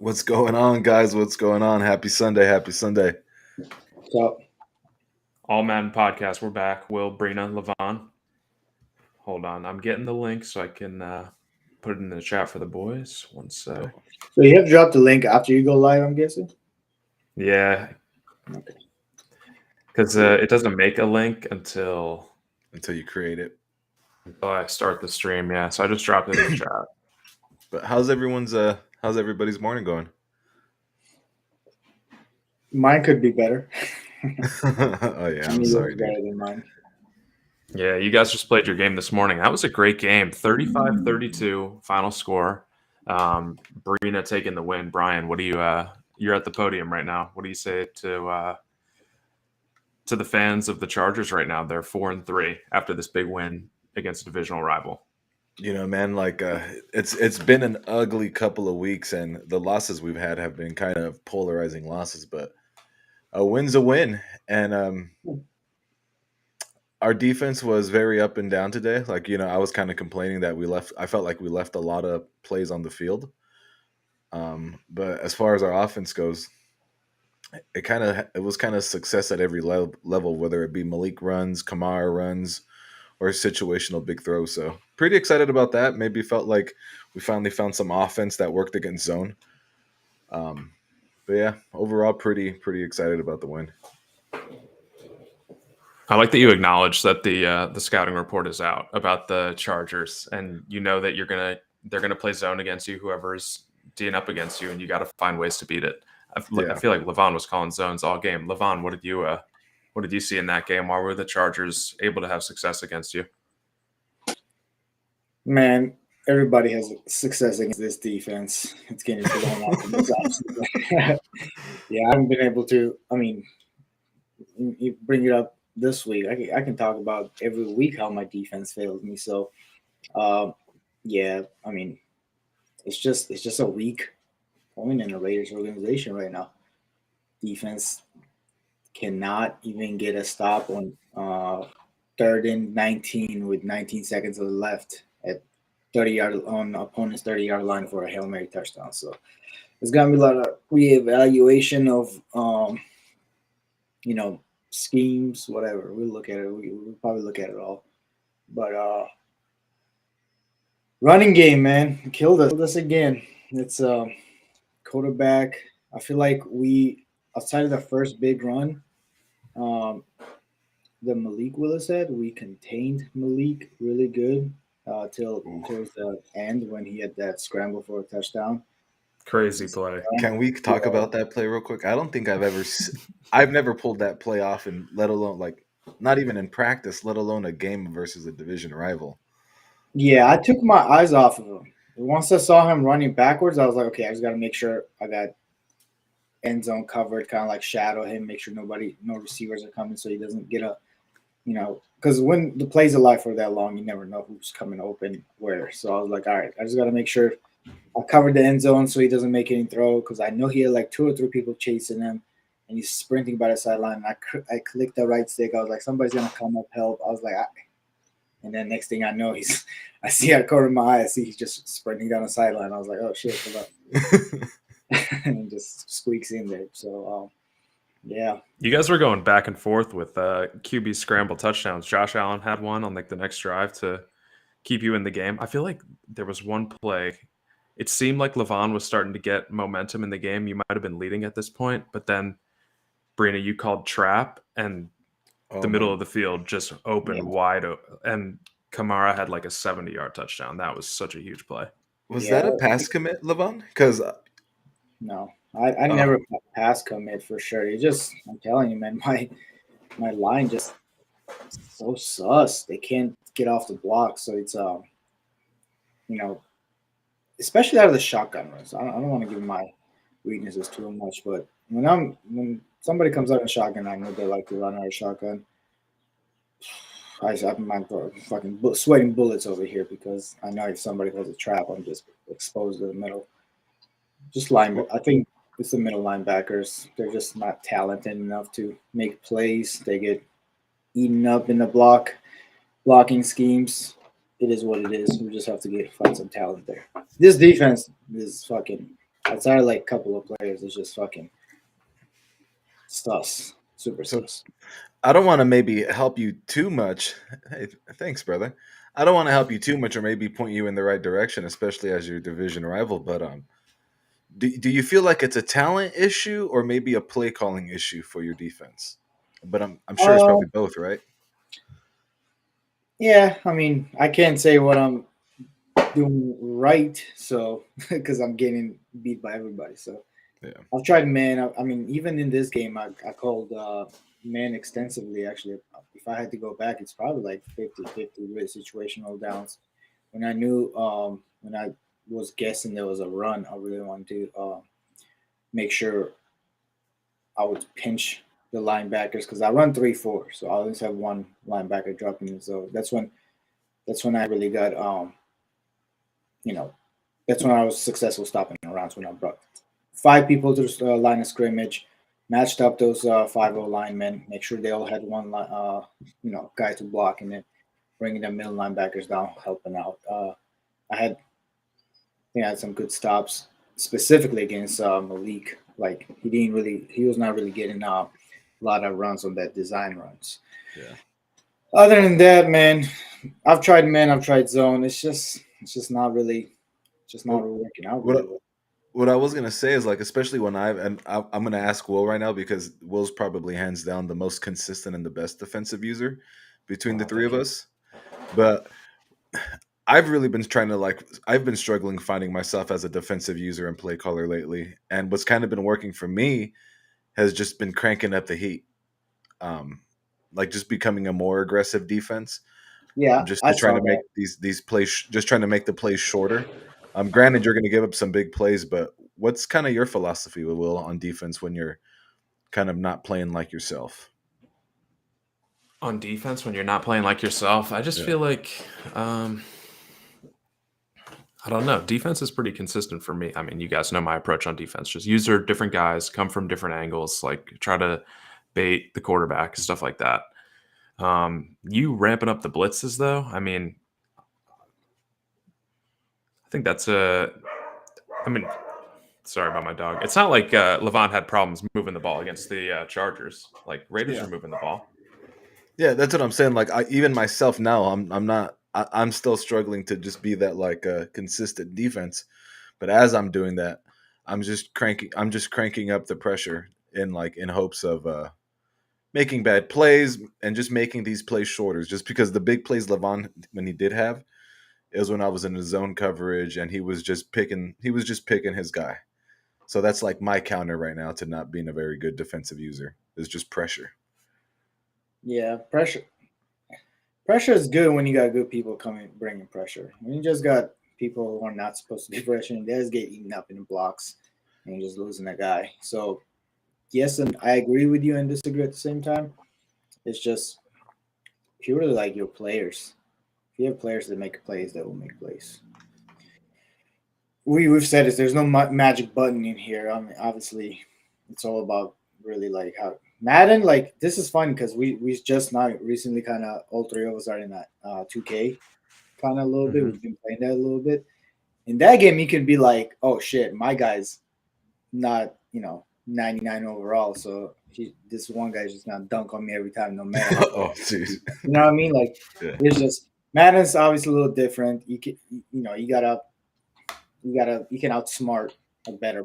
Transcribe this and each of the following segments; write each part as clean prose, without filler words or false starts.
What's going on, guys? What's going on? Happy Sunday. Happy Sunday. So, All Madden Podcast. We're back. Will, Brina, Levon. Hold on. I'm getting the link so I can put it in the chat for the boys. One sec. so you have dropped the link after you go live, I'm guessing? Yeah. Okay. Because it doesn't make a link until you create it. I start the stream. Yeah. So I just dropped it in the chat. But how's everybody's morning going? Mine could be better. Oh yeah, I'm sorry, better dude. than mine. Yeah, you guys just played your game this morning. That was a great game. 35-32 final score. Brina taking the win. Brian, what do you you're at the podium right now. What do you say to the fans of the Chargers right now? They're 4-3 after this big win against a divisional rival. You know, man, it's been an ugly couple of weeks, and the losses we've had have been kind of polarizing losses, but a win's a win. And our defense was very up and down today. I was kind of complaining that I felt like we left a lot of plays on the field. But as far as our offense goes, it was kind of success at every level, whether it be Malik runs, Kamara runs, or situational big throws. So pretty excited about that. Maybe felt like we finally found some offense that worked against zone. But yeah, overall pretty excited about the win. I like that you acknowledge that the scouting report is out about the Chargers, and you know that they're gonna play zone against you, whoever's D'ing up against you, and you got to find ways to beat it. I feel like Levon was calling zones all game. Levon, what did you see in that game? Why were the Chargers able to have success against you? Man, everybody has success against this defense. It's getting blown out. Yeah, I haven't been able to. I mean, you bring it up this week. I can talk about every week how my defense failed me. So, yeah, I mean, it's just a weak point in the Raiders organization right now. Defense cannot even get a stop on 3rd and 19 with 19 seconds left at 30-yard on opponent's 30-yard line for a Hail Mary touchdown. So there's gonna be a lot of reevaluation of schemes, whatever. We'll look at it. We'll probably look at it all. But running game, man, killed us again. It's quarterback. I feel like we outside of the first big run, the Malik Willis said we contained Malik really good till towards the end when he had that scramble for a touchdown. Crazy play. Can we talk about that play real quick? I don't think I've never pulled that play off, and let alone not even in practice, let alone a game versus a division rival. Yeah, I took my eyes off of him. Once I saw him running backwards, I was like, okay, I just got to make sure I got end zone covered, kind of like shadow him, make sure no receivers are coming so he doesn't get because when the plays are live for that long, you never know who's coming open where. So I was like, all right, I just got to make sure I covered the end zone so he doesn't make any throw because I know he had like 2 or 3 people chasing him and he's sprinting by the sideline. I clicked the right stick. I was like, somebody's going to come up, help. I was like, and then next thing I know, I see out of the corner of my eye, I see he's just sprinting down the sideline. I was like, oh shit, hold up. And just squeaks in there. So, yeah. You guys were going back and forth with QB scramble touchdowns. Josh Allen had one on the next drive to keep you in the game. I feel like there was one play. It seemed like Levon was starting to get momentum in the game. You might have been leading at this point, but then Brina, you called trap and the middle of the field just opened wide open, and Kamara had like a 70-yard touchdown. That was such a huge play. Was that a pass commit, Levon? Because no, I never pass commit for sure. I'm telling you, man, my line just so sus. They can't get off the block, so it's especially out of the shotgun runs. I don't want to give my weaknesses too much, but when somebody comes out in shotgun, I know they like to run out of shotgun. I'm fucking sweating bullets over here because I know if somebody holds a trap, I'm just exposed to the middle. Just linebacker. I think it's the middle linebackers. They're just not talented enough to make plays. They get eaten up in the blocking schemes. It is what it is. We just have to find some talent there. This defense is fucking outside of like a couple of players, it's just fucking sus, super So sus. I don't want to maybe help you too much. Hey, thanks, brother. I don't want to help you too much or maybe point you in the right direction, especially as your division rival. But do you feel like it's a talent issue or maybe a play calling issue for your defense? But I'm sure it's Um, probably both, right? yeah, I mean, I can't say what I'm doing right, so because I'm getting beat by everybody. So Yeah. I've tried man. I mean, even in this game, I called man extensively. Actually, if I had to go back, it's probably like 50-50 with situational downs. When I knew, when I was guessing there was a run, I really wanted to make sure I would pinch the linebackers because I run 3-4, so I always have one linebacker dropping in. So that's when I really got you know that's when I was successful stopping rounds when I brought five people to the line of scrimmage, matched up those 5-0 linemen, make sure they all had one guy to block, and then bringing the middle linebackers down, helping out. I had I had some good stops specifically against Malik. Like he was not really getting a lot of runs on that design runs. Yeah. Other than that, man, I've tried man, I've tried zone. It's just not really, just not Well, really working out really what well. what I was gonna say is like, especially when I'm gonna ask Will right now because Will's probably hands down the most consistent and the best defensive user between the Oh, three thank of you. us. But I've really been trying to like I've been struggling finding myself as a defensive user and play caller lately. And what's kind of been working for me has just been cranking up the heat. Um like just becoming a more aggressive defense. Yeah, Just I to trying saw to make that. these plays just trying to make the plays shorter. Granted you're gonna give up some big plays, but what's kind of your philosophy, Will, on defense when you're kind of not playing like yourself? On defense, when you're not playing like yourself, I just Yeah. feel like um, I don't know. Defense is pretty consistent for me. I mean, you guys know my approach on defense. Just use their different guys, come from different angles, like try to bait the quarterback, stuff like that. You ramping up the blitzes though. I mean, I think that's a. I mean, sorry about my dog. It's not like Levant had problems moving the ball against the Chargers. Like Raiders Yeah. are moving the ball. Yeah, that's what I'm saying. Like, even myself now, I'm not. I'm still struggling to just be that like consistent defense. But as I'm doing that, I'm just cranking up the pressure in hopes of making bad plays and just making these plays shorter. Just because the big plays Levon when he did have is when I was in the zone coverage and he was just picking his guy. So that's like my counter right now to not being a very good defensive user is just pressure. Yeah, pressure is good when you got good people coming bringing pressure. When you just got people who are not supposed to be pressuring, they just get eaten up in the blocks and you're just losing a guy. So yes, and I agree with you and disagree at the same time. It's just purely like your players. If you have players that make plays, that will make plays. We've said this. There's no magic button in here. I mean, obviously, it's all about really like how Madden. Like this is fun because we just now recently kind of all three of us are in that 2K kind of a little bit. Hmm. We've been playing that a little bit. In that game, you can be like, oh shit, my guy's not 99 overall, so this one guy's just gonna dunk on me every time, no matter how bad. Oh, dude. You know what I mean? Like Yeah. it's just Madden's obviously a little different. You can you can outsmart a better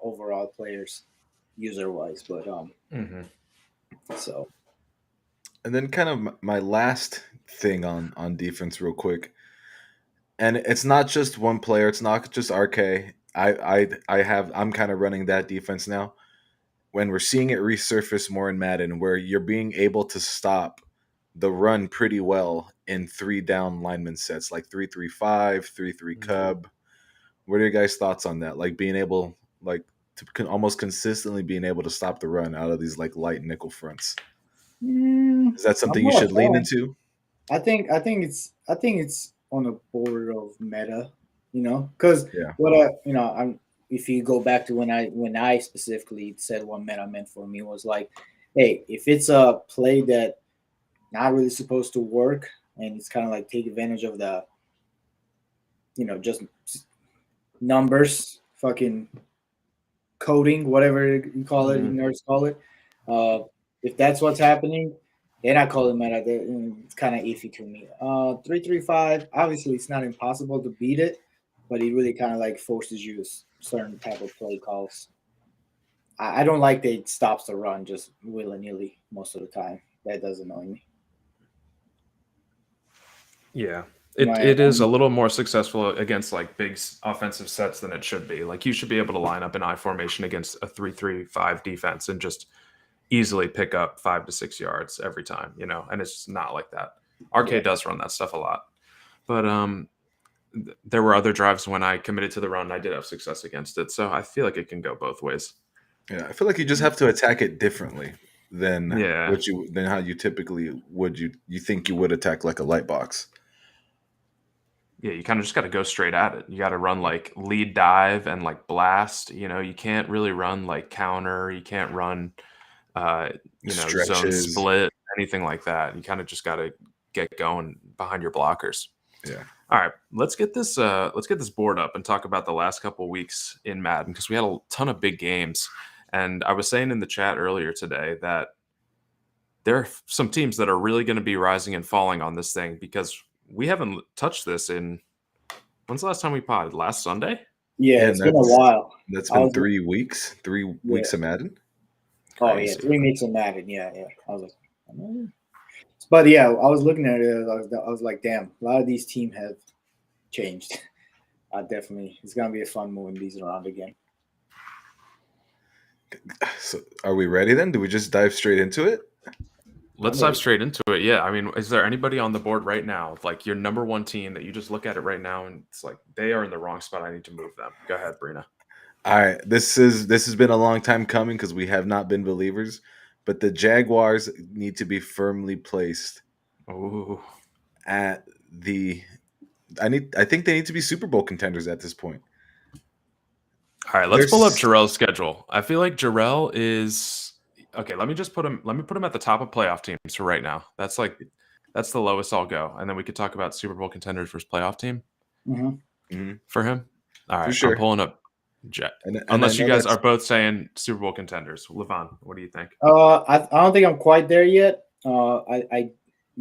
overall players user wise, but Hmm. so And then kind of my last thing on defense, real quick, and it's not just one player. It's not just RK. I'm kind of running that defense now. When we're seeing it resurface more in Madden, where you're being able to stop the run pretty well in 3 down lineman sets, like 3-3-5, 3-3 Hmm. cub. What are your guys' thoughts on that? Like being able, like, to almost consistently being able to stop the run out of these like light nickel fronts. Is that I'm something you more a should lean fan. into? I think it's on the border of meta, because Yeah. what I I'm if you go back to when I specifically said what meta meant for me was like, hey, if it's a play that not really supposed to work and it's kind of like take advantage of the just numbers fucking coding, whatever you call it, nerds call it. If that's what's happening, then I call it meta. It's kind of iffy to me. 3-3-5. Obviously, it's not impossible to beat it, but it really kind of like forces you to certain type of play calls. I don't like that it stops the run just willy nilly most of the time. That does annoy me. Yeah. It is a little more successful against like big offensive sets than it should be. Like you should be able to line up in I formation against a 3-3-5 defense and just easily pick up 5 to 6 yards every time, you know, and it's just not like that. RK does run that stuff a lot. But there were other drives when I committed to the run and I did have success against it. So I feel like it can go both ways. Yeah, I feel like you just have to attack it differently than Yeah. than how you typically would. You think you would attack like a light box. Yeah, you kind of just got to go straight at it. You got to run like lead dive and like blast. You know, you can't really run like counter. You can't run, you know, zone Stretches. split, anything like that. You kind of just got to get going behind your blockers. Yeah. All right, let's get this board up and talk about the last couple of weeks in Madden because we had a ton of big games. And I was saying in the chat earlier today that there are some teams that are really going to be rising and falling on this thing because we haven't touched this in when's the last time we potted? Last Sunday? Yeah, it's been a while. That's been 3 weeks. 3 weeks of Madden. Oh yeah, 3 weeks of Madden. Yeah. I was like, but yeah, I was looking at it. I was like, damn, a lot of these teams have changed. Definitely, it's gonna be a fun moving these around again. So, are we ready then? Do we just dive straight into it? Let's dive straight into it. Yeah. I mean, is there anybody on the board right now, like your number one team that you just look at it right now and it's like they are in the wrong spot? I need to move them. Go ahead, Brina. All right. This has been a long time coming because we have not been believers, but the Jaguars need to be firmly placed at the. I think they need to be Super Bowl contenders at this point. All right, let's pull up Jarrell's schedule. I feel like Jarrell is. Okay, let me put him at the top of playoff teams for right now. That's the lowest I'll go, and then we could talk about Super Bowl contenders versus playoff team for him. All right, for sure. I'm pulling up Jet. Unless you guys are both saying Super Bowl contenders, Levon, what do you think? I don't think I'm quite there yet. You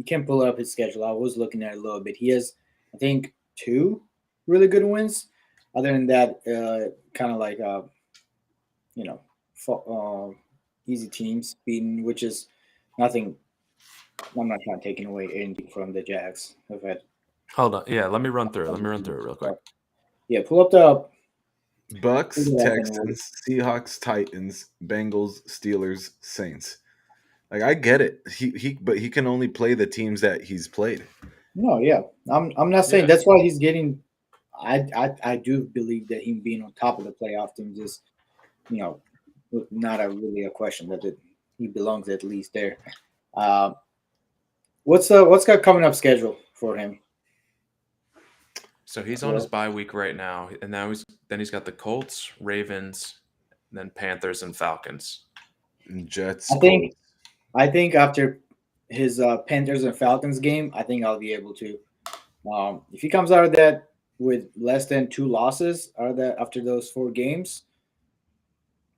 can pull up his schedule. I was looking at it a little bit. He has, I think, 2 really good wins. Other than that, kind of like you know. Easy teams beaten, which is nothing. I'm not trying to take away anything from the Jags. Hold on, yeah. Let me run through it real quick. Yeah, pull up the Bucks, Texans, Seahawks, Titans, Bengals, Steelers, Saints. Like I get it. But he can only play the teams that he's played. No, yeah. I'm not saying that's why he's getting. I do believe that him being on top of the playoff teams is, you know, not really a question that he belongs at least there. What's got coming up schedule for him? So he's on his bye week right now, and now he's got the Colts, Ravens, then Panthers and Falcons, and Jets. I think after his Panthers and Falcons game, I think I'll be able to. If he comes out of that with less than 2 losses after those 4 games,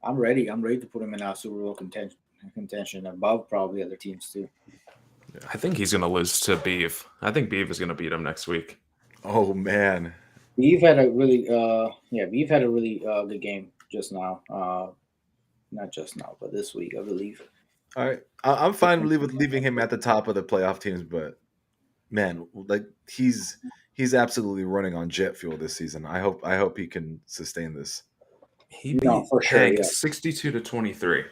I'm ready. I'm ready to put him in our Super Bowl contention above probably other teams too. I think he's going to lose to Beeve. I think Beeve is going to beat him next week. Oh man, Beeve had a really good game just now. Not just now, but this week, I believe. All right, I'm fine with leaving him at the top of the playoff teams, but man, like he's absolutely running on jet fuel this season. I hope he can sustain this. He beat for sure, Hank 62-23.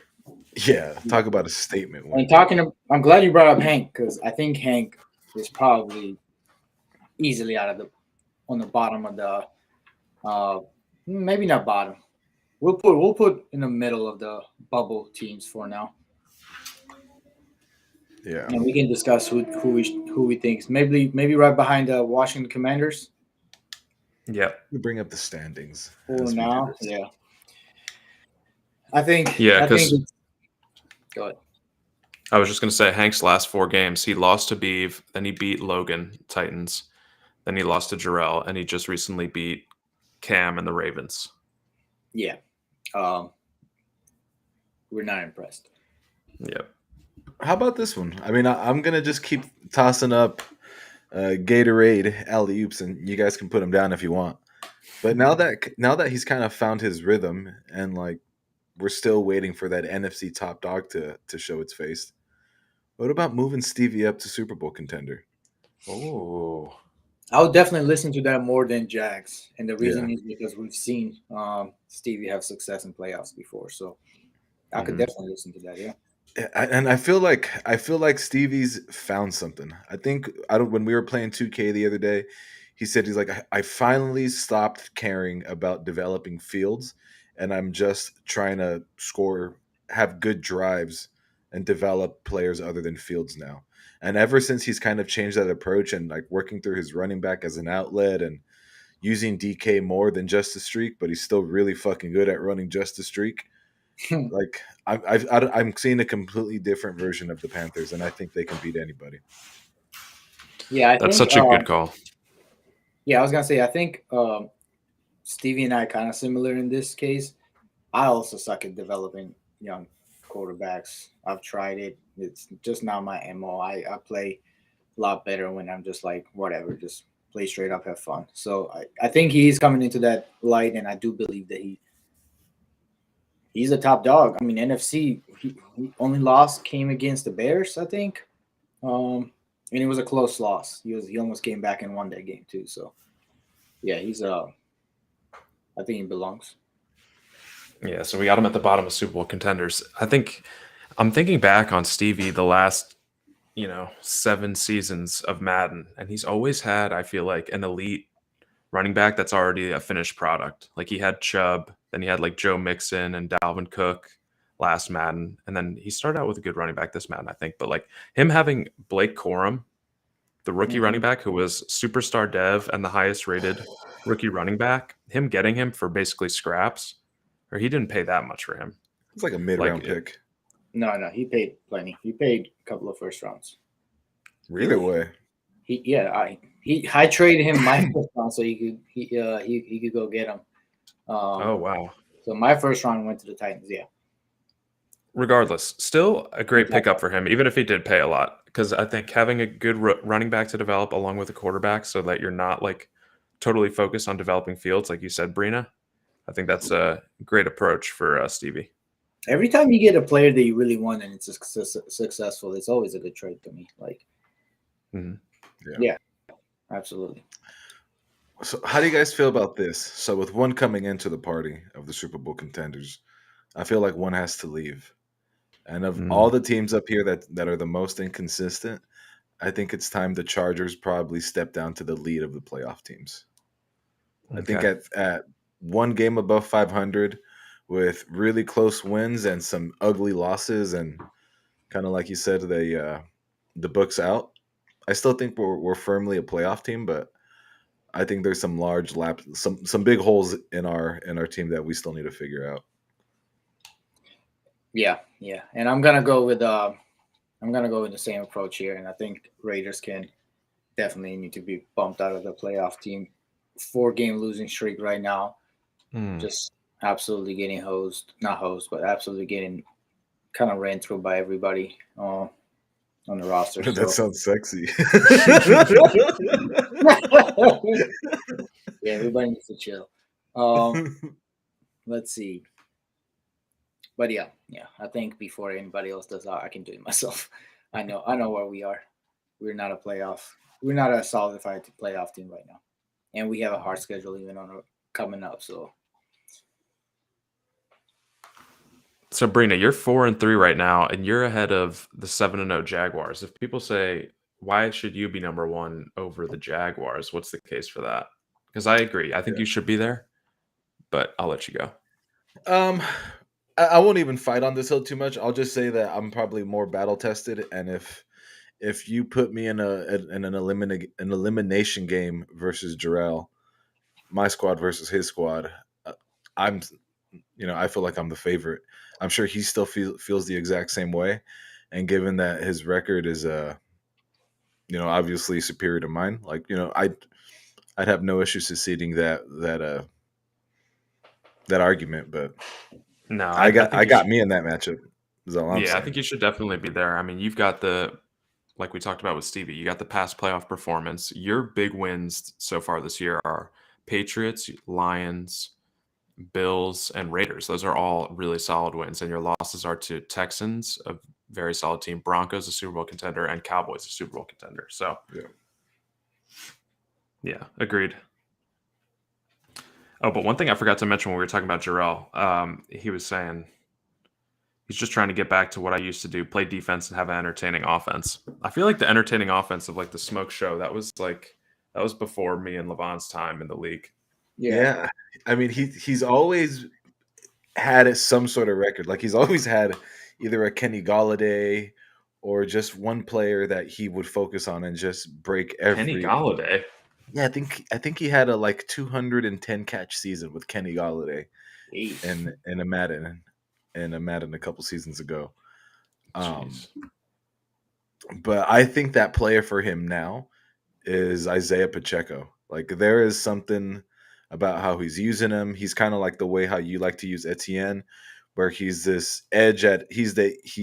Yeah, talk about a statement. And I'm glad you brought up Hank because I think Hank is probably easily on the bottom of the maybe not bottom. We'll put in the middle of the bubble teams for now. Yeah, and we can discuss who we think maybe right behind the Washington Commanders. Yeah, we bring up the standings for now. Yeah. I think. Yeah, because go ahead. I was just going to say Hank's last 4 games, he lost to Beeve, then he beat Logan, Titans, then he lost to Jarrell, and he just recently beat Cam and the Ravens. Yeah. Um, we're not impressed. Yep. How about this one? I mean, I'm gonna just keep tossing up Gatorade alley oops, and you guys can put him down if you want. But now that he's kind of found his rhythm, and like we're still waiting for that NFC top dog to show its face. What about moving Stevie up to Super Bowl contender? Oh. I would definitely listen to that more than Jags, and the Yeah. reason is because we've seen Stevie have success in playoffs before, so I could Mhm. definitely listen to that. Yeah. And I feel like Stevie's found something. I think I don't when we were playing 2K the other day, he said he's like I finally stopped caring about developing fields and I'm just trying to score have good drives and develop players other than fields now. And ever since he's kind of changed that approach and like working through his running back as an outlet and using DK more than just a streak, but he's still really fucking good at running just a streak. Like I'm seeing a completely different version of the Panthers, and I think they can beat anybody. Yeah, I That's think. such a good call. Yeah, I was gonna say. I think Stevie and I kind of similar in this case. I also suck at developing young quarterbacks. I've tried it. It's just not my mo. I play a lot better when I'm just like whatever, just play straight up, have fun. So I think he's coming into that light, and I do believe that he's a top dog. I mean, NFC. He only loss came against the Bears, I think, and it was a close loss. He almost came back and won that game too. So yeah, he's I think he belongs. Yeah, so we got him at the bottom of Super Bowl contenders. I think I'm thinking back on Stevie the last, 7 seasons of Madden, and he's always had, I feel like, an elite running back that's already a finished product. Like he had Chubb, then he had like Joe Mixon and Dalvin Cook last Madden, and then he started out with a good running back this Madden, I think. But like him having Blake Corum, the rookie running Mhm. back who was superstar dev and the highest rated rookie running back, him getting him for basically scraps, or he didn't pay that much for him. It's like a Like mid-round it, pick. No, he paid plenty. He paid a couple of first rounds. Either really? way, I traded him my first round so he could go get him. Oh Um, wow. so my first round went to the Titans. Yeah, Regardless, still a Good great job. pickup for him, even if he did pay a lot. Because I think having a good running back to develop along with a quarterback, so that you're not like totally focused on developing fields, like you said, Brina. I think that's a great approach for Stevie. Every time you get a player that you really want and it's successful, it's always a good trade to me. Like, Mhm. yeah. yeah, absolutely. So, how do you guys feel about this? So, with one coming into the party of the Super Bowl contenders, I feel like one has to leave. And of all Mm, the teams up here that are the most inconsistent, I think it's time the Chargers probably step down to the lead of the playoff teams. I think okay. at one game above 500 with really close wins and some ugly losses and kind of like you said the books out. I still think we're firmly a playoff team, but I think there's some large some big holes in our team that we still need to figure out. Yeah, and I'm gonna go with the same approach here, and I think Raiders can definitely need to be bumped out of the playoff team. 4 game losing streak right now, Mm. just absolutely getting hosed, not hosed, but absolutely getting kind of ran through by everybody on the roster. That So sounds sexy. yeah, everybody needs to chill. Um, let's see. But yeah, I think before anybody else does that, I can do it myself. I know where we are. We're not a playoff. We're not a solidified playoff team right now, and we have a hard schedule even on coming up. So So Brina, you're 4-3 right now, and you're ahead of the 7-0 Jaguars. If people say why should you be number one over the Jaguars, what's the case for that? Because I agree, I think Yeah. you should be there, but I'll let you go. Um, I won't even fight on this hill too much. I'll just say that I'm probably more battle tested, and if you put me in an elimination game versus Jarrell, my squad versus his squad, I'm I feel like I'm the favorite. I'm sure he still feels the exact same way, and given that his record is obviously superior to mine, like I'd have no issue succeeding that that argument, but No, I I got think I you got should. me in that matchup. Is all I'm Yeah, I saying. think you should definitely be there. I mean, you've got like we talked about with Stevie, you got the past playoff performance. Your big wins so far this year are Patriots, Lions, Bills, and Raiders. Those are all really solid wins. And your losses are to Texans, a very solid team, Broncos, a Super Bowl contender, and Cowboys, a Super Bowl contender. So, Yeah. yeah, agreed. Oh, but one thing I forgot to mention when we were talking about Jarrell, he was saying he's just trying to get back to what I used to do, play defense and have an entertaining offense. I feel like the entertaining offense of like the smoke show, that was before me and Levon's time in the league. Yeah. Yeah. I mean, he's always had some sort of record. Like he's always had either a Kenny Galladay or just one player that he would focus on and just break Kenny every. Galladay. Yeah, I think he had a like 210 catch season with Kenny Galladay Jeez. in a Madden a couple seasons ago. Jeez. But I think that player for him now is Isaiah Pacheco. Like there is something about how he's using him. He's kind of like the way how you like to use Etienne, where he's this edge he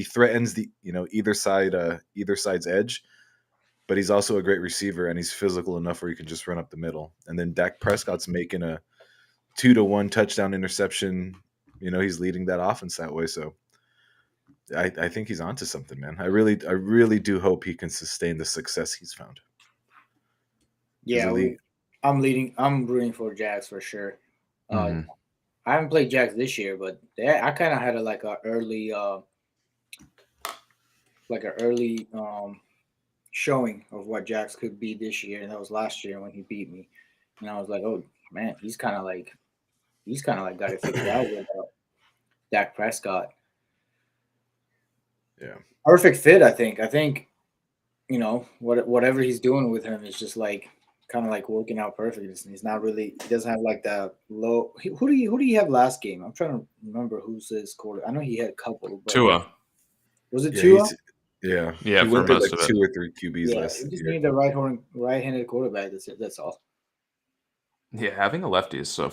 threatens the either side's edge, but he's also a great receiver and he's physical enough where he can just run up the middle. And then Dak Prescott's making a 2-1 touchdown interception. He's leading that offense that way. So I think he's onto something, man. I really do hope he can sustain the success he's found. Because the Yeah, league, I'm rooting for Jags for sure. Mm-hmm. I haven't played Jags this year, but I kind of had like a early showing of what Jax could be this year, and that was last year when he beat me. And I was like, oh man, he's kind of like got it figured out with Dak Prescott. yeah. Perfect fit, I think. Whatever he's doing with him is just like kind of like working out perfect. He's not really. He doesn't have like the low. Who do you have last game? I'm trying to remember who's his quarter. I know he had a couple, but Tua. was it Yeah, Tua? Yeah, he for went through most like of it. 2 or 3 QBs Yeah, last he just year. needed the right-handed quarterback. That's it. That's all. Yeah, having a lefty is so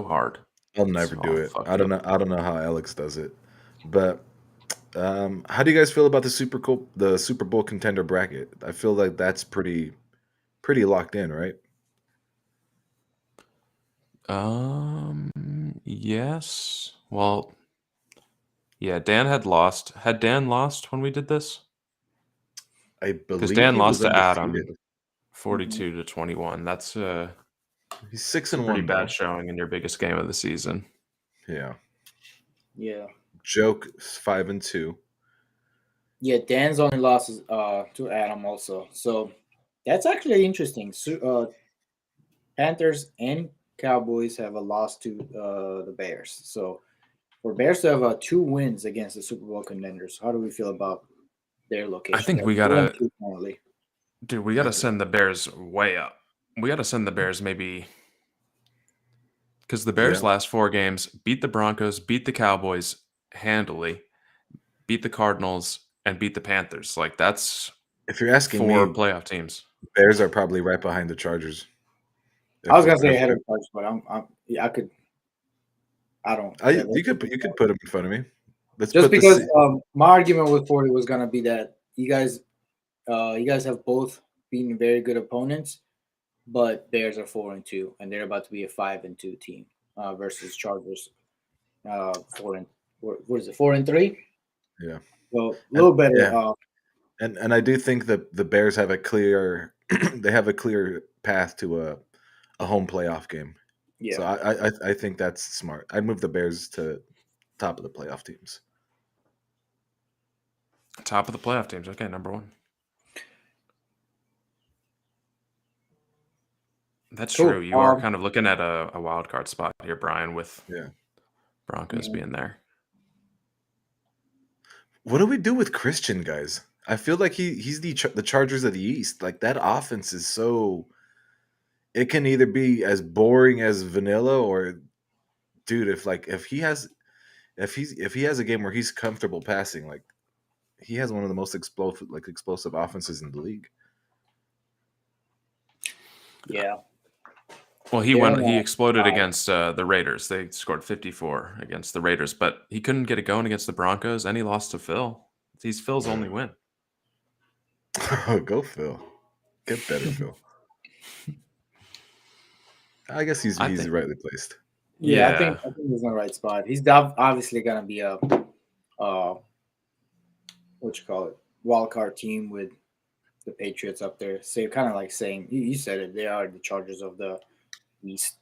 hard. I'll It's never do all it. fucked I don't up. know. I don't know how Alex does it, but how do you guys feel about the Super Bowl contender bracket? I feel like that's pretty locked in, right? Yes. Well, yeah, Dan had lost. Had Dan lost when we did this? I Because believe Dan he was lost to Adam undefeated. 42-21. That's He's six it's a and pretty one bad though. showing in your biggest game of the season. Yeah, Yeah. Joke 5-2. Yeah, Dan's only loss is to Adam also. So that's actually interesting. Panthers and Cowboys have a loss to the Bears. So for Bears to have 2 wins against the Super Bowl contenders, how do we feel about their I location? think They're we four and gotta, two currently. dude, we gotta send the Bears way up. We gotta send the Bears maybe because the Bears' Yeah. last 4 games beat the Broncos, beat the Cowboys handily, beat the Cardinals, and beat the Panthers. Like that's If you're asking 4 me, playoff teams. Bears are probably right behind the Chargers. I was If, gonna say if ahead of Bucks, but yeah, I could. I don't. I, That, you could put them in front of me. Let's just put because the my argument with Forty was gonna be that you guys have both beaten very good opponents, but Bears are 4-2, and they're about to be a 5-2 team versus Chargers 4 and what is it 4-3? yeah. So a And little better. yeah, and I do think that the Bears have a clear they have a clear path to a home playoff game. So Yeah, I think that's smart. I'd move the Bears to top of the playoff teams. Top of the playoff teams. Okay, number 1. That's true. cool. You are kind of looking at a wild card spot here, Brian, with Yeah. Broncos Yeah. being there. What do we do with Christian, guys? I feel like he's the Chargers of the East. Like that offense is so. It can either be as boring as vanilla, or dude, if he has a game where he's comfortable passing, like he has one of the most explosive offenses in the league. Yeah. Well, They're in he a exploded bye. against the Raiders. They scored 54 against the Raiders, but he couldn't get it going against the Broncos, and he lost to Phil. He's Phil's only win. Go Phil. Get better, Phil. I guess I he's think, rightly placed. Yeah, yeah, I think he's in the right spot. He's obviously gonna be a what you call it, wild card team with the Patriots up there. So kind of like saying you said it, they are the Chargers of the East.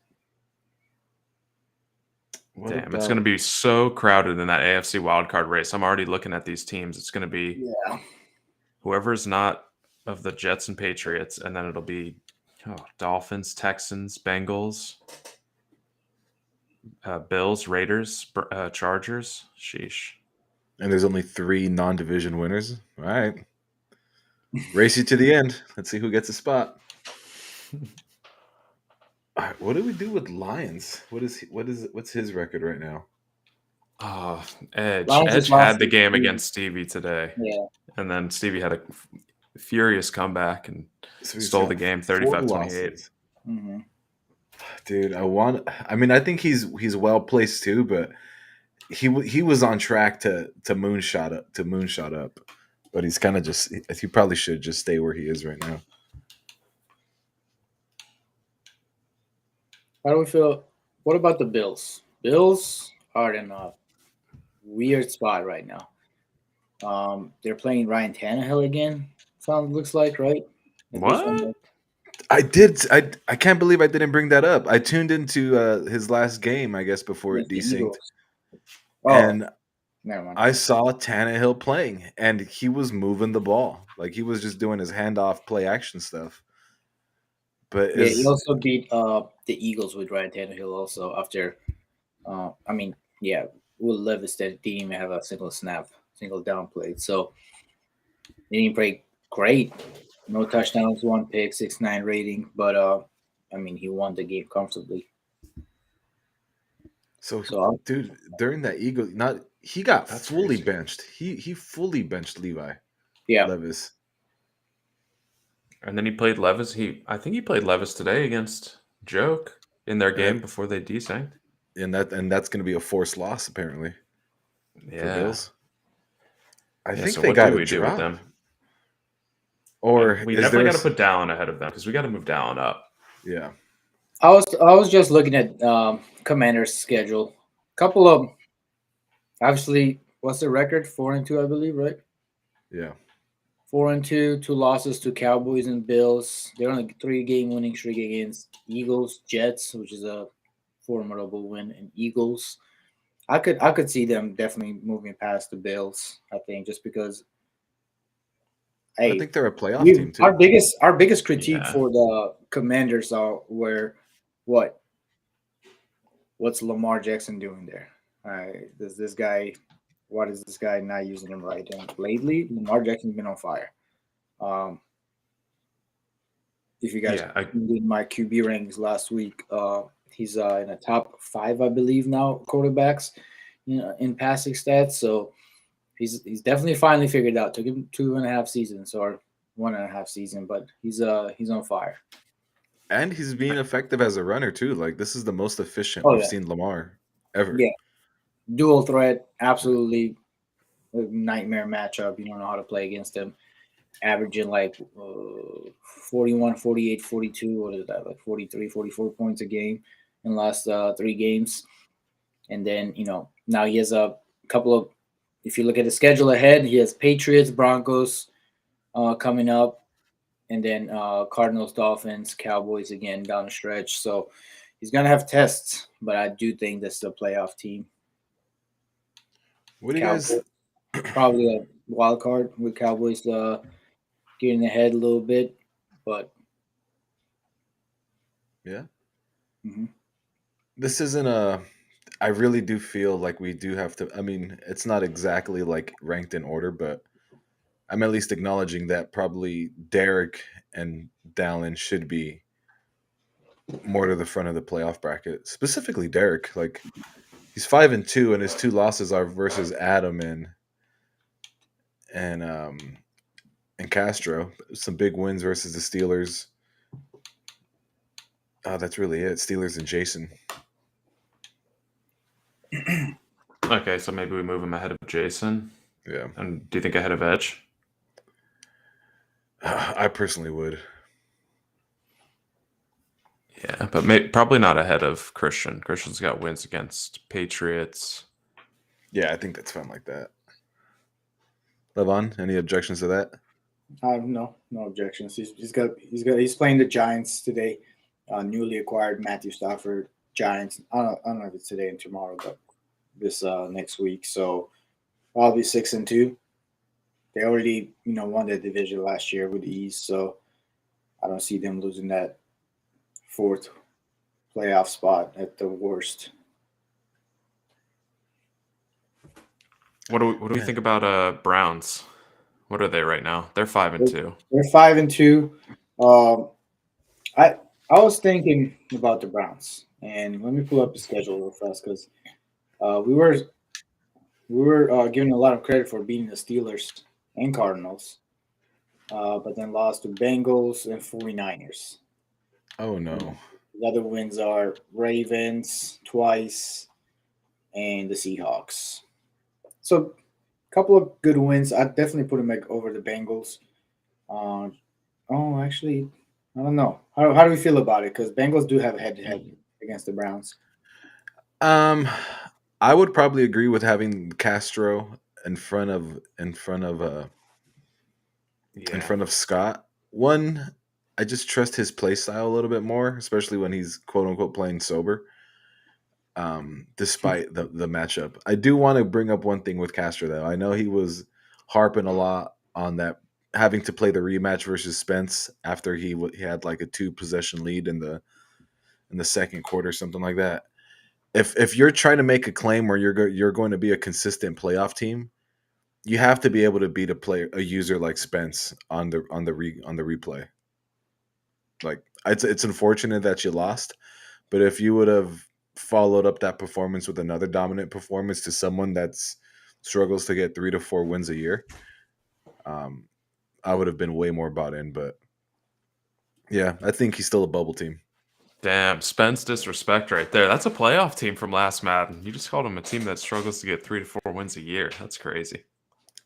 What damn, it's going to about be so crowded in that AFC wildcard race. I'm already looking at these teams. It's going to be Yeah, whoever's not of the Jets and Patriots, and then it'll be Dolphins, Texans, Bengals, Bills, Raiders, Chargers. Sheesh. and there's only 3 non-division winners. All right. Race you to the end. Let's see who gets a spot. All right, what do we do with Lions? What's his record right now? Oh, Edge. Lions just Edge lost had the to game Stevie. against Stevie today, Yeah, and then Stevie had a furious comeback and So he's stole the got game 4 35-28. losses. hmm Dude, I mean, I think he's well placed too, but he was on track to moonshot up, but he's kind of just he probably should just stay where he is right now. How do we feel? What about the Bills? Bills are in a weird spot right now. They're playing Ryan Tannehill again. Looks like right. The first What? one. I can't believe I didn't bring that up. I tuned into his last game, I guess, before it Against the desynced, Eagles. Oh, and never mind. I saw Tannehill playing, and he was moving the ball like he was just doing his handoff play action stuff. But Yeah, he is also beat the Eagles with Ryan Tannehill also after I mean, yeah, Will Levis didn't even have a single snap, single down play. So they didn't play great. No touchdowns, one pick, 6.9 rating, but I mean he won the game comfortably. so, So dude, during that Eagle, not he got That's fully crazy. benched. He fully benched yeah. Levis, And then he played Levis. I think he played Levis today against Joke in their and that game before they desynced. and that's going to be a forced loss apparently for Yeah. Bills. I Yeah. think So they what do got a we do with drop, them? or We is there definitely a got to put Dallin ahead of them because we got to move Dallin up. yeah? I was just looking at Commander's schedule. Couple of obviously what's the record? 4-2, I believe, right? Yeah. 4-2, two losses to Cowboys and Bills. They're on a 3-game winning streak against Eagles, Jets, which is a formidable win, and Eagles. I could see them definitely moving past the Bills. I think just because I hey, think they're a playoff team too. our biggest critique Yeah. for the Commanders are were what what's Lamar Jackson doing there? Does this guy? What is this guy not using him right? And lately, Lamar Jackson's been on fire. Um, if you guys Yeah. did my QB rankings last week, he's in the top 5, I believe, now quarterbacks, in passing stats. So he's definitely finally figured it out. Took him 2.5 seasons or 1.5 season, but he's on fire. And he's being effective as a runner too. Like this is the most efficient Oh we've yeah, seen Lamar ever. yeah, dual threat, absolutely a nightmare matchup. You don't know how to play against him. Averaging like 41, 48, 42. What is that? Like 43, 44 points a game in the last 3 games. And then, now he has a couple of, if you look at the schedule ahead, he has Patriots, Broncos coming up, and then Cardinals, Dolphins, Cowboys again down the stretch. So he's going to have tests, but I do think this is a playoff team. What do you guys? Cowboys, probably a wild card with Cowboys getting ahead a little bit, but Yeah, mhm. this isn't a. I really do feel like we do have to. I mean, it's not exactly like ranked in order, but I'm at least acknowledging that probably Derek and Dallin should be more to the front of the playoff bracket. Specifically, Derek. Like he's 5-2, and his 2 losses are versus Adam and um and Castro. Some big wins versus the Steelers. Oh, that's really it. Steelers and Jason. Okay, so maybe we move him ahead of Jason. Yeah. And do you think ahead of Edge? I personally would. Yeah, but probably not ahead of Christian. Christian's got wins against Patriots. Yeah, I think that's fine like that. Levon, any objections to that? No objections. He's playing the Giants today. Newly acquired Matthew Stafford Giants. I don't know if it's today and tomorrow, but this next week. So probably 6-2. They already won that division last year with ease. So I don't see them losing that fourth playoff spot at the worst. What do we think about Browns? What are they right now? They're 5-2. They're 5-2. I was thinking about the Browns, and let me pull up the schedule real fast because we were given a lot of credit for beating the Steelers and Cardinals, but then lost to Bengals and 49ers. Oh no. The other wins are Ravens twice and the Seahawks. So a couple of good wins. I'd definitely put them over the Bengals. Actually, I don't know. How do we feel about it? Because Bengals do have a head-to-head against the Browns. I would probably agree with having Castro in front of Scott. One, I just trust his play style a little bit more, especially when he's quote unquote playing sober. Despite the matchup, I do want to bring up one thing with Castro though. I know he was harping a lot on that having to play the rematch versus Spence after he had like a 2-possession lead in the second quarter, something like that. If you're trying to make a claim where you're going to be a consistent playoff team, you have to be able to beat a user like Spence on the replay. Like it's unfortunate that you lost, but if you would have followed up that performance with another dominant performance to someone that's struggles to get 3 to 4 wins a year, I would have been way more bought in. But yeah, I think he's still a bubble team. Damn, Spence disrespect right there. That's a playoff team from last Madden. You just called him a team that struggles to get 3 to 4 wins a year. That's crazy.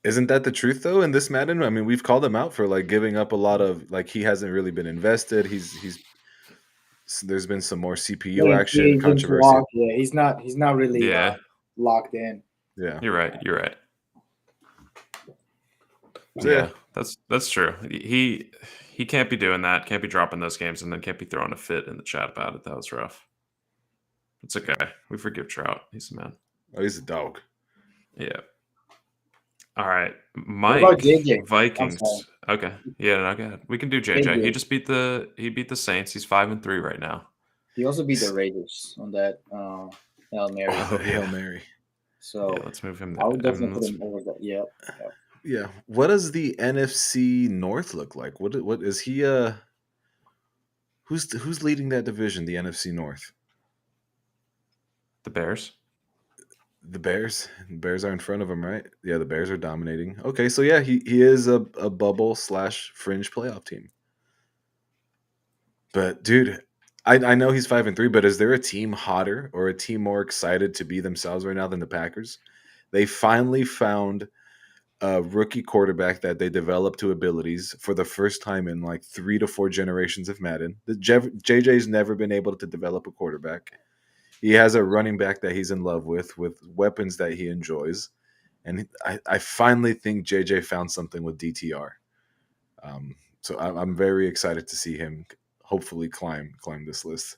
Isn't that the truth though in this Madden? I mean, we've called him out for like giving up a lot of like he hasn't really been invested. He's there's been some more CPU action controversy. Yeah, he's not really Yeah, locked in. Yeah. you're right. You're right. So, Yeah, that's true. He can't be doing that. Can't be dropping those games, and then can't be throwing a fit in the chat about it. That was rough. It's okay. We forgive Trout. He's a man. Oh, he's a dog. Yeah. All right, What Mike. about JJ? Vikings. I'm sorry. Okay. Yeah, no, go ahead. We can do JJ. JJ. He just beat the Saints. He's 5-3 right now. He also beat the Raiders on that Hail Mary. Oh, Hail Mary. So Yeah, let's move him. I would definitely put him over that. Yep. Yeah. What does the NFC North look like? What is he who's leading that division, the NFC North? The Bears. The Bears. The Bears are in front of him, right? Yeah, the Bears are dominating. Okay, so yeah, he is a bubble / fringe playoff team. But dude, I know he's 5-3, but is there a team hotter or a team more excited to be themselves right now than the Packers? They finally found a rookie quarterback that they developed to abilities for the first time in like 3 to 4 generations of Madden. JJ's never been able to develop a quarterback. He has a running back that he's in love with weapons that he enjoys. And I finally think JJ found something with DTR. So I'm very excited to see him hopefully climb this list.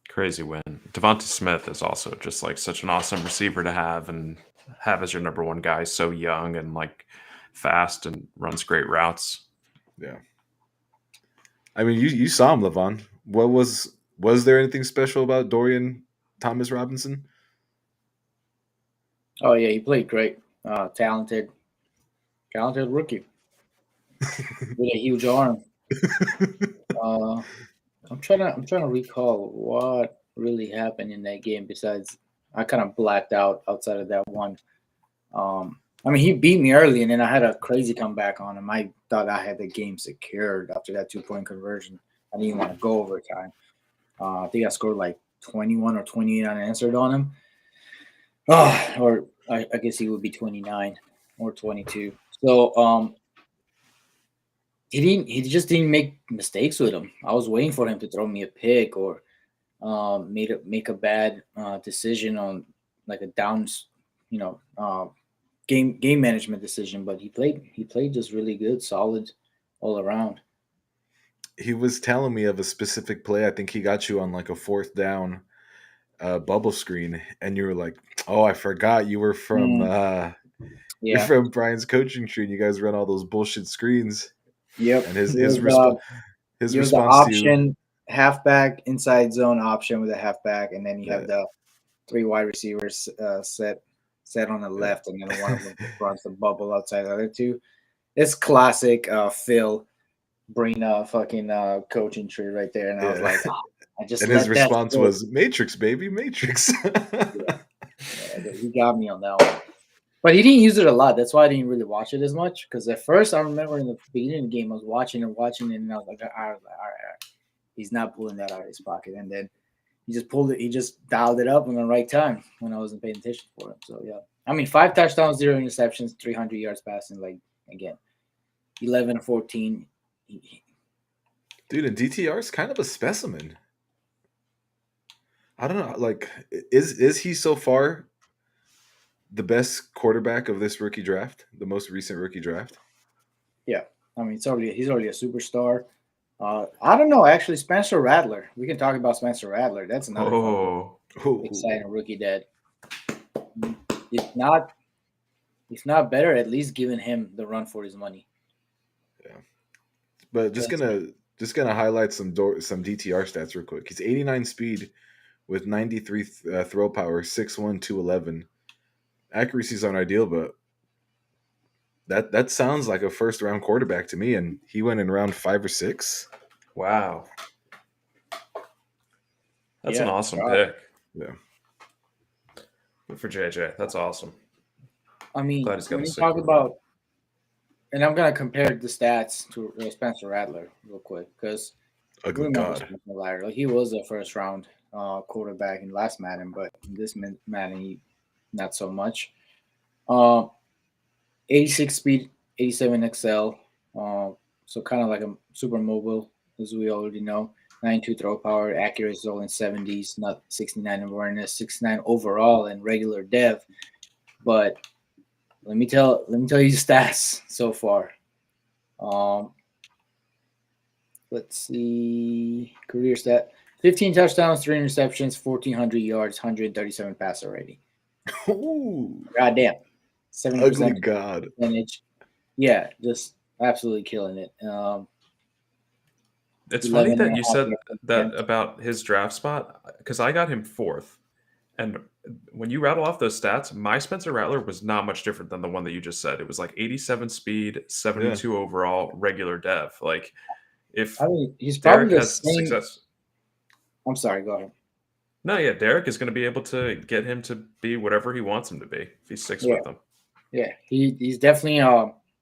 Crazy win. Devonta Smith is also just like such an awesome receiver to have and have as your number one guy. So young and like fast and runs great routes. Yeah. I mean, you saw him, Levon. What was there anything special about Dorian Thomas Robinson? Oh yeah, he played great. Talented rookie with a huge arm. I'm trying to recall what really happened in that game. Besides, I kind of blacked out outside of that one. I mean, he beat me early, and then I had a crazy comeback on him. I thought I had the game secured after that 2-point conversion. I didn't want to go overtime. I think I scored like 21 or 28 unanswered on him. Or I guess he would be 29 or 22. So he just didn't make mistakes with him. I was waiting for him to throw me a pick or make a bad decision on like a downs, game management decision. But he played just really good, solid all around. He was telling me of a specific play. I think he got you on like a fourth down bubble screen, and you were like, "Oh, I forgot you were from you're Yeah. from Brian's coaching tree. And you guys run all those bullshit screens." Yep. And his He his was, response his He was the response to you, option halfback inside zone option with a halfback, and then you have yeah, the three wide receivers set on the yeah. left, and then one of them runs the bubble outside the other two. It's classic Phil bring a fucking coaching tree right there, and I was Yeah. like, oh, I just And his let that response go. was Matrix, baby, Matrix. Yeah, he got me on that one. But he didn't use it a lot. That's why I didn't really watch it as much. Because at first, I remember in the beginning of the game, I was watching it, and I was like, all right, he's not pulling that out of his pocket. And then he just pulled it. He just dialed it up in the right time when I wasn't paying attention for him. So yeah, I mean, 5 touchdowns, 0 interceptions, 300 yards passing. Like again, 11 or 14. Dude, and DTR is kind of a specimen. I don't know. Like, is he so far the best quarterback of this rookie draft, the most recent rookie draft? Yeah, I mean, he's already a superstar. I don't know. Actually, Spencer Rattler. We can talk about Spencer Rattler. That's another Oh, exciting rookie that if not better, at least giving him the run for his money. Yeah, but just gonna highlight some DTR stats real quick. He's 89 speed with 93 throw power, 6'1", 211. Accuracy's aren't ideal, but that sounds like a first round quarterback to me. And he went in round 5 or 6. wow. That's an awesome wow. pick. Yeah. Good for JJ. That's awesome. I mean, Glad he's got when a you sick talk quarterback. about, and I'm gonna compare the stats to Spencer Rattler real quick because Oh, we good remember God. Spencer Rattler. He was a first round quarterback in last Madden, but in this Madden, not so much. 86 speed, 87 XL. So kind of like a super mobile, as we already know. 92 throw power, accuracy is all in 70s, not 69 in awareness, 69 overall and regular dev. But let me tell you the stats so far. Let's see, career stat: 15 touchdowns, 3 interceptions, 1,400 yards, 137 passer rating. Ooh, Goddamn, ugly 70% God. percentage. Yeah, just absolutely killing it. It's 11 funny and a that you half said yards that attempt. about his draft spot because I got him 4th. And when you rattle off those stats, my Spencer Rattler was not much different than the one that you just said. It was like 87 speed, Yeah. 72 overall, regular dev. Like if I mean, he's probably Derek the has same. success. I'm sorry, go ahead. No, yeah, Derek is going to be able to get him to be whatever he wants him to be if he sticks Yeah, with them. yeah. He's definitely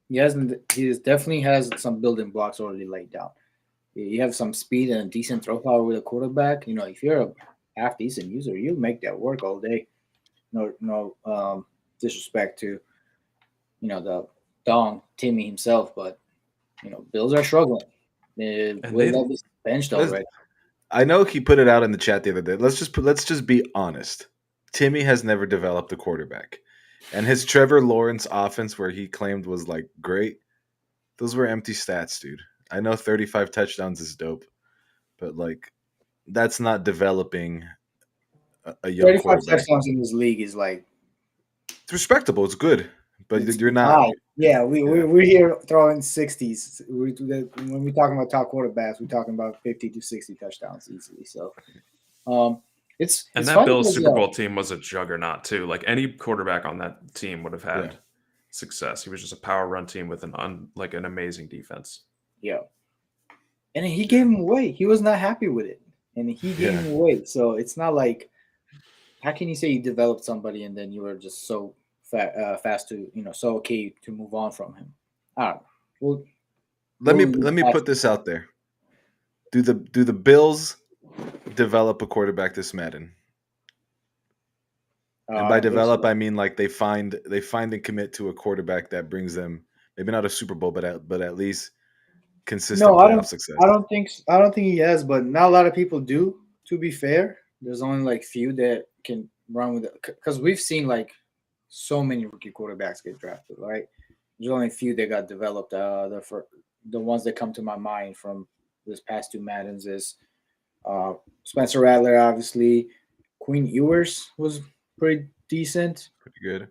he definitely has some building blocks already laid down. You have some speed and a decent throw power with a quarterback. You know, if you're a half decent user, you make that work all day. No disrespect to the Dong Timmy himself, but Bills are struggling. And Will they Levis benched already. I know he put it out in the chat the other day. Let's just be honest. Timmy has never developed a quarterback. And his Trevor Lawrence offense, where he claimed was like great, those were empty stats, dude. I know 35 touchdowns is dope, but like that's not developing a young 35 quarterback. touchdowns in this league is like It's respectable. It's good, but it's you're not. high. Yeah, Yeah, we're here throwing 60s. When we're talking about top quarterbacks, we're talking about 50 to 60 touchdowns easily. So it's and that funny Bills because Super Bowl team was a juggernaut too. Like any quarterback on that team would have yeah. had success. He was just a power run team with an amazing defense. yeah, and he gave him away. He was not happy with it, and he gave Yeah. him away. So it's not like how can you say you developed somebody and then you were just so fast to so okay to move on from him? I don't know. Let me put this out there. Do the Bills develop a quarterback this Madden? And I by don't think develop, so. I mean like they find and commit to a quarterback that brings them maybe not a Super Bowl, but at least consistent No, playoff success. I don't think he has, but not a lot of people do. To be fair, there's only like few that can run with it because we've seen like so many rookie quarterbacks get drafted, right? There's only a few that got developed. The ones that come to my mind from this past two Maddens is uh, Spencer Rattler, obviously. Queen Ewers was pretty decent. Pretty good.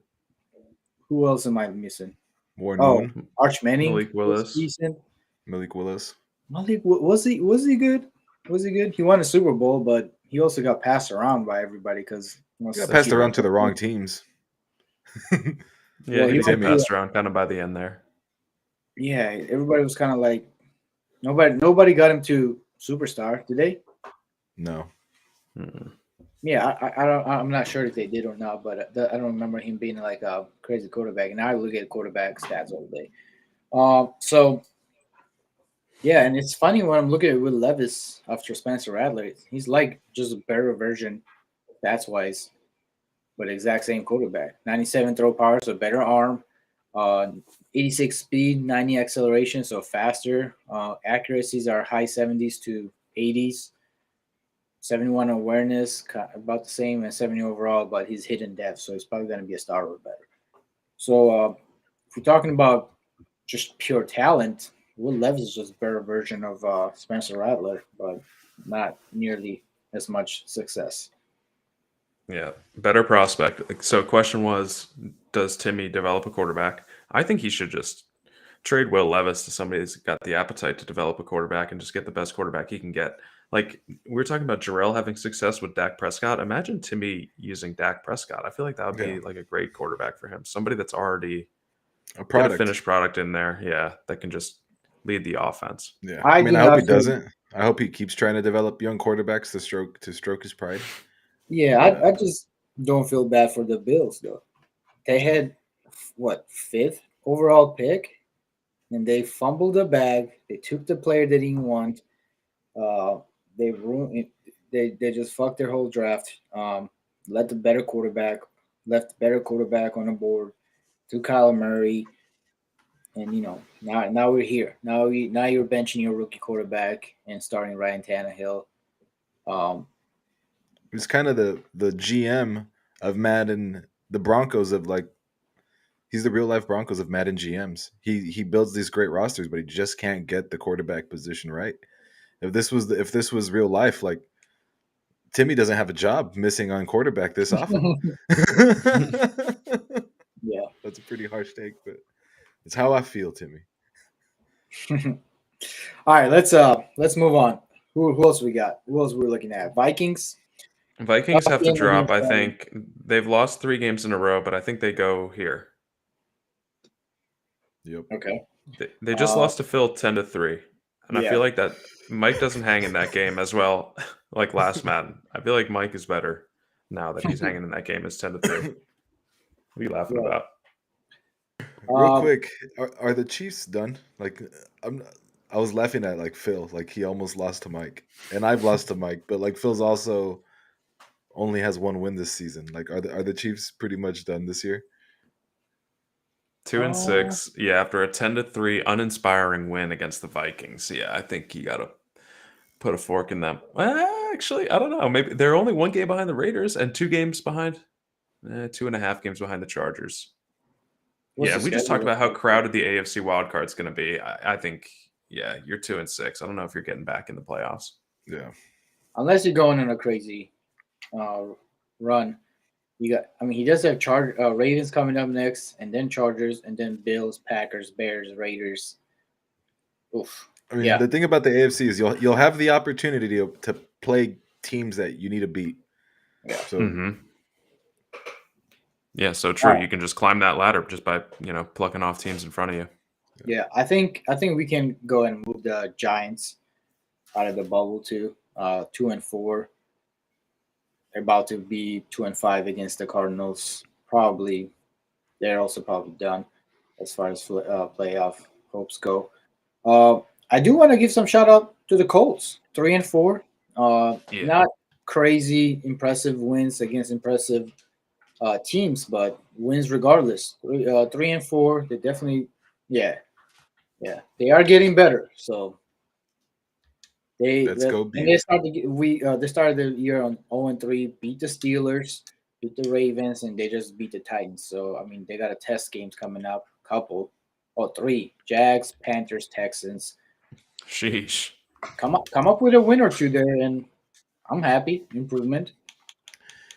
Who else am I missing? Warren Oh, Moon, Arch Manning Malik was Willis. decent. Malik Willis. Malik, was he good? Was he good? He won a Super Bowl, but he also got passed around by everybody because He got passed around to the wrong teams. Yeah, Well, he he did went get to passed around kind of by the end there. yeah. Everybody was kind of like nobody got him to superstar, did they? No. Mm. Yeah, I don't. I'm not sure if they did or not, but I don't remember him being like a crazy quarterback. And I look at quarterback stats all day. So yeah, and it's funny when I'm looking at Will Levis after Spencer Rattler. He's like just a better version stats wise, but exact same quarterback. 97 throw power, so better arm. Uh, 86 speed, 90 acceleration, so faster. Accuracies are high 70s to 80s. 71 awareness, about the same as 70 overall, but he's hidden depth, so he's probably going to be a star or better. So if we're talking about just pure talent, Will Levis is just a better version of Spencer Rattler, but not nearly as much success. Yeah, better prospect. So, question was, does Timmy develop a quarterback? I think he should just trade Will Levis to somebody that's got the appetite to develop a quarterback and just get the best quarterback he can get. Like we were talking about Jarrell having success with Dak Prescott. Imagine Timmy using Dak Prescott. I feel like that would Yeah. be like a great quarterback for him. Somebody that's already A got a product. finished product in there. Yeah, that can just lead the offense. Yeah. I I mean, do I hope not he think. doesn't. I hope he keeps trying to develop young quarterbacks to stroke his pride. Yeah, But I just don't feel bad for the Bills though. They had what fifth overall pick, and they fumbled the bag. They took the player they didn't want. Uh, they ruined it. They just fucked their whole draft. Let the better quarterback left the better quarterback on the board to Kyler Murray, and now we're here. Now you're benching your rookie quarterback and starting Ryan Tannehill. Um, he's kind of the GM of Madden, the Broncos of like he's the real life Broncos of Madden GMs. He builds these great rosters, but he just can't get the quarterback position right. If this was real life, like Timmy doesn't have a job missing on quarterback this often. yeah. That's a pretty harsh take, but it's how I feel, Timmy. All right, let's move on. Who else we got? Who else we're looking at? Vikings. Vikings Tough have to game drop. against I them. think they've lost 3 games in a row, but I think they go here. Yep. Okay. They just lost to Phil 10-3, and I Yeah. feel like that Mike doesn't hang in that game as well like last Madden. I feel like Mike is better now that he's hanging in that game as 10-3. What are you laughing Yeah. about? Real quick, are the Chiefs done? Like, I was laughing at like Phil, like he almost lost to Mike, and I've lost to Mike, but like Phil's also only has one win this season. Like, are the Chiefs pretty much done this year? 2-6. Yeah, after a 10-3 uninspiring win against the Vikings. Yeah, I think you got to put a fork in them. Actually, I don't know. Maybe they're only 1 game behind the Raiders and 2 games behind, 2.5 games behind the Chargers. What's Yeah, the we just talked schedule about how look like? crowded the AFC wildcard's going to be. I think, yeah, you're 2-6. I don't know if you're getting back in the playoffs. Yeah. Unless you're going on a crazy run. He does have Ravens coming up next, and then Chargers, and then Bills, Packers, Bears, Raiders. Oof. I mean, Yeah. the thing about the AFC is you'll have the opportunity to play teams that you need to beat. Yeah. So Yeah, so true. All right. You can just climb that ladder just by plucking off teams in front of you. Yeah. I think we can go and move the Giants out of the bubble too. 2-4. They're about to be 2-5 against the Cardinals. Probably they're also probably done as far as playoff hopes go. I do want to give some shout out to the Colts, 3-4. Yeah. Not crazy impressive wins against impressive teams, but wins regardless. 3-4. They definitely, yeah, they are getting better. So Let's go and they Beavs. started they started the year on 0-3, beat the Steelers, beat the Ravens, and they just beat the Titans. So I mean, they got a test games coming up, couple, or three: Jags, Panthers, Texans. Sheesh. Come up with a win or two there, and I'm happy. Improvement.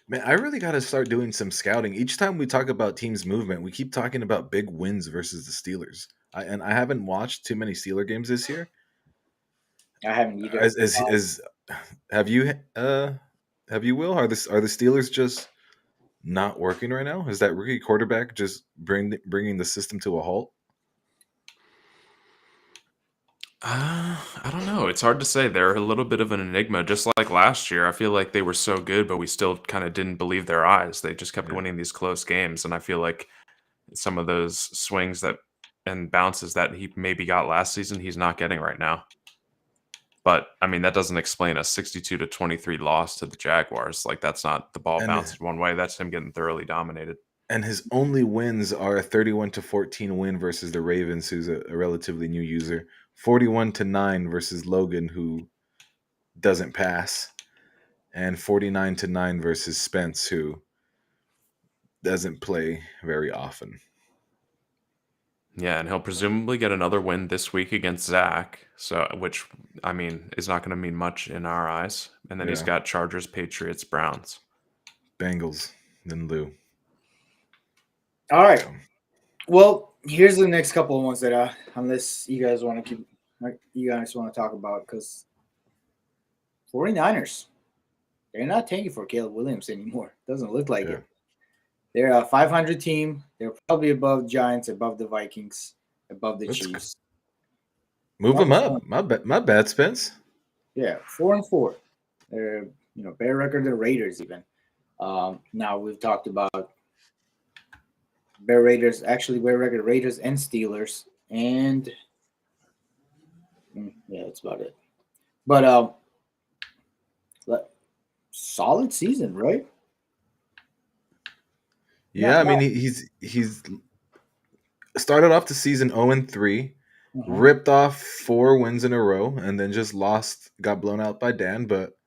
Man, I really got to start doing some scouting. Each time we talk about teams movement, we keep talking about big wins versus the Steelers. And I haven't watched too many Steeler games this year. I haven't either. As have you Will? Are the Steelers just not working right now? Is that rookie quarterback just bringing the system to a halt? I don't know. It's hard to say. They're a little bit of an enigma. Just like last year, I feel like they were so good, but we still kind of didn't believe their eyes. They just kept Yeah. winning these close games, and I feel like some of those swings that and bounces that he maybe got last season, he's not getting right now. But I mean, that doesn't explain a 62-23 loss to the Jaguars. Like that's not the ball And bounced one way. That's him getting thoroughly dominated. and his only wins are a 31-14 win versus the Ravens, who's a relatively new user, 41-9 versus Logan, who doesn't pass, and 49-9 versus Spence, who doesn't play very often. Yeah, and he'll presumably get another win this week against Zach. So, which I mean is not going to mean much in our eyes. And then he's Yeah. got Chargers, Patriots, Browns. Bengals, then Lou. All right. So, Well, here's the next couple of ones that unless you guys want to talk about, because 49ers, they're not tanking for Caleb Williams anymore. Doesn't look like yeah. it. They're a 500 team. They're probably above Giants, above the Vikings, above the Let's Chiefs. move Probably them up. My bad, Spence. Yeah, 4-4. They're better record than Raiders even. Now we've talked about better record Raiders and Steelers, and yeah, that's about it. But solid season, right? Yeah, I mean he's started off the season 0-3, ripped off 4 wins in a row, and then just got blown out by Dan. But